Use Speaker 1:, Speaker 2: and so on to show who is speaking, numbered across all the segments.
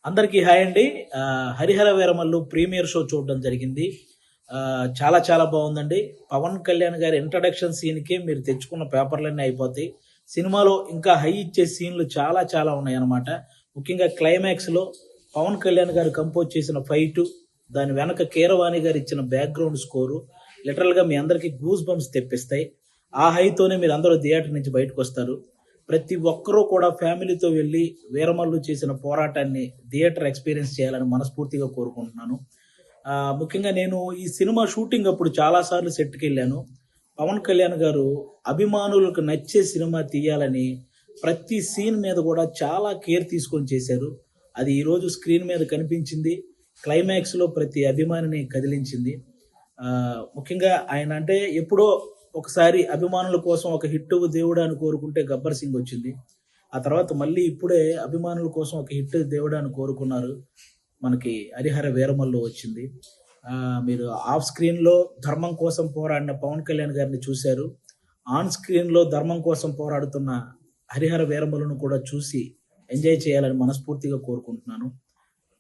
Speaker 1: అందరికీ హాయ్ అండి. Harihara Veeramallu premiere show చూడడం జరిగింది. చాలా చాలా బాగుందండి. పవన్ కళ్యాణ్ గారి ఇంట్రడక్షన్ సీన్‌కే మీరు తెచ్చుకున్న పేపర్‌లన్నీ అయిపోతాయి. సినిమాలో ఇంకా హై ఇచ్చే సీన్‌లు చాలా చాలా ఉన్నాయన్నమాట. ముఖ్యంగా క్లైమాక్స్‌లో పవన్ కళ్యాణ్ గారు కంపోజ్ చేసిన ఫైటు, దాని వెనక కీరవాణి గారు ఇచ్చిన బ్యాక్‌గ్రౌండ్ స్కోరు లిటరల్‌గా మీ అందరికీ గూస్ బంప్స్ తెప్పిస్తాయి. ఆ హైతోనే మీరందరూ థియేటర్ నుంచి బయటకొస్తారు. ప్రతి ఒక్కరూ కూడా ఫ్యామిలీతో వెళ్ళి వీరమల్లు చేసిన పోరాటాన్ని థియేటర్ ఎక్స్పీరియన్స్ చేయాలని మనస్ఫూర్తిగా కోరుకుంటున్నాను. ముఖ్యంగా నేను ఈ సినిమా షూటింగ్ అప్పుడు చాలా సార్లు సెట్‌కి వెళ్ళాను. పవన్ కళ్యాణ్ గారు అభిమానులకు నచ్చే సినిమా తీయాలని ప్రతి సీన్ మీద కూడా చాలా కేర్ తీసుకొని చేశారు. అది ఈరోజు స్క్రీన్ మీద కనిపించింది. క్లైమాక్స్‌లో ప్రతి అభిమానిని కదిలించింది. ముఖ్యంగా ఆయన అంటే ఎప్పుడో ఒకసారి అభిమానుల కోసం ఒక హిట్ దేవుడా అని కోరుకుంటే 'గబ్బర్ సింగ్' వచ్చింది. ఆ తర్వాత మళ్ళీ ఇప్పుడే అభిమానుల కోసం ఒక హిట్ దేవుడా అని కోరుకున్నారు. మనకి 'హరిహర వీరమల్లు' వచ్చింది. మీరు ఆఫ్ స్క్రీన్‌లో ధర్మం కోసం పోరాడిన పవన్ కళ్యాణ్ గారిని చూశారు. ఆన్ స్క్రీన్‌లో ధర్మం కోసం పోరాడుతున్న 'హరిహర వీరమల్లు'ను కూడా చూసి ఎంజాయ్ చేయాలని మనస్ఫూర్తిగా కోరుకుంటున్నాను.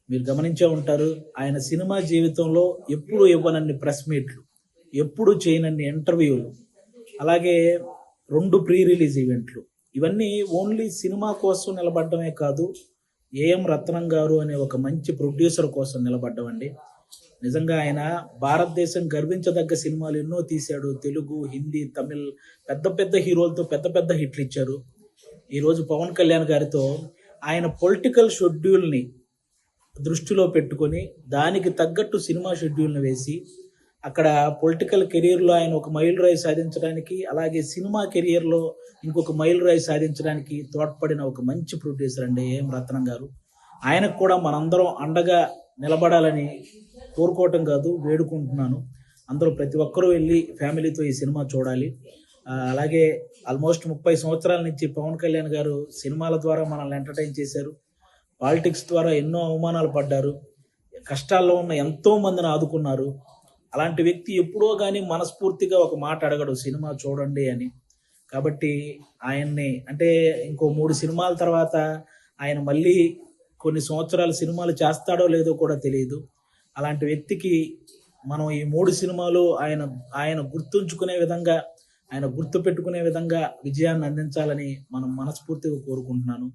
Speaker 1: మీరు గమనించే ఉంటారు. ఆయన సినిమా జీవితంలో ఎప్పుడు ఇవ్వనన్ని ప్రెస్ మీట్లు, ఎప్పుడు చేయనన్ని ఇంటర్వ్యూలు, అలాగే 2 ప్రీ రిలీజ్ ఈవెంట్లు. ఇవన్నీ ఓన్లీ సినిమా కోసం నిలబడ్డమే కాదు, ఏఎం రత్నం గారు అనే ఒక మంచి ప్రొడ్యూసర్ కోసం నిలబడ్డమండి. నిజంగా ఆయన భారతదేశం గర్వించదగ్గ సినిమాలు ఎన్నో తీశాడు. తెలుగు, హిందీ, తమిళ్ పెద్ద పెద్ద హీరోలతో పెద్ద పెద్ద హిట్లు ఇచ్చారు. ఈరోజు పవన్ కళ్యాణ్ గారితో ఆయన పొలిటికల్ షెడ్యూల్ని దృష్టిలో పెట్టుకొని దానికి తగ్గట్టు సినిమా షెడ్యూల్ని వేసి అక్కడ పొలిటికల్ కెరీర్లో ఆయన ఒక మైలురాయి సాధించడానికి, అలాగే సినిమా కెరియర్లో ఇంకొక మైలురాయి సాధించడానికి తోడ్పడిన ఒక మంచి ప్రొడ్యూసర్ అండి ఏఎం రత్నం గారు. ఆయనకు కూడా మనందరం అండగా నిలబడాలని కోరుకోవటం కాదు, వేడుకుంటున్నాను. అందరూ ప్రతి ఒక్కరూ వెళ్ళి ఫ్యామిలీతో ఈ సినిమా చూడాలి. అలాగే ఆల్మోస్ట్ 30 సంవత్సరాల నుంచి పవన్ కళ్యాణ్ గారు సినిమాల ద్వారా మనల్ని ఎంటర్టైన్ చేశారు. పాలిటిక్స్ ద్వారా ఎన్నో అవమానాలు పడ్డారు. కష్టాల్లో ఉన్న ఎంతో మందిని ఆదుకున్నారు. అలాంటి వ్యక్తి ఎప్పుడో కానీ మనస్ఫూర్తిగా ఒక మాట అడగడు సినిమా చూడండి అని. కాబట్టి ఆయన్ని అంటే ఇంకో 3 సినిమాల తర్వాత ఆయన మళ్ళీ కొన్ని సంవత్సరాలు సినిమాలు చేస్తాడో లేదో కూడా తెలియదు. అలాంటి వ్యక్తికి మనం ఈ 3 సినిమాలు ఆయన గుర్తుంచుకునే విధంగా, ఆయన గుర్తుపెట్టుకునే విధంగా విజయాన్ని అందించాలని మనం మనస్ఫూర్తిగా కోరుకుంటున్నాను.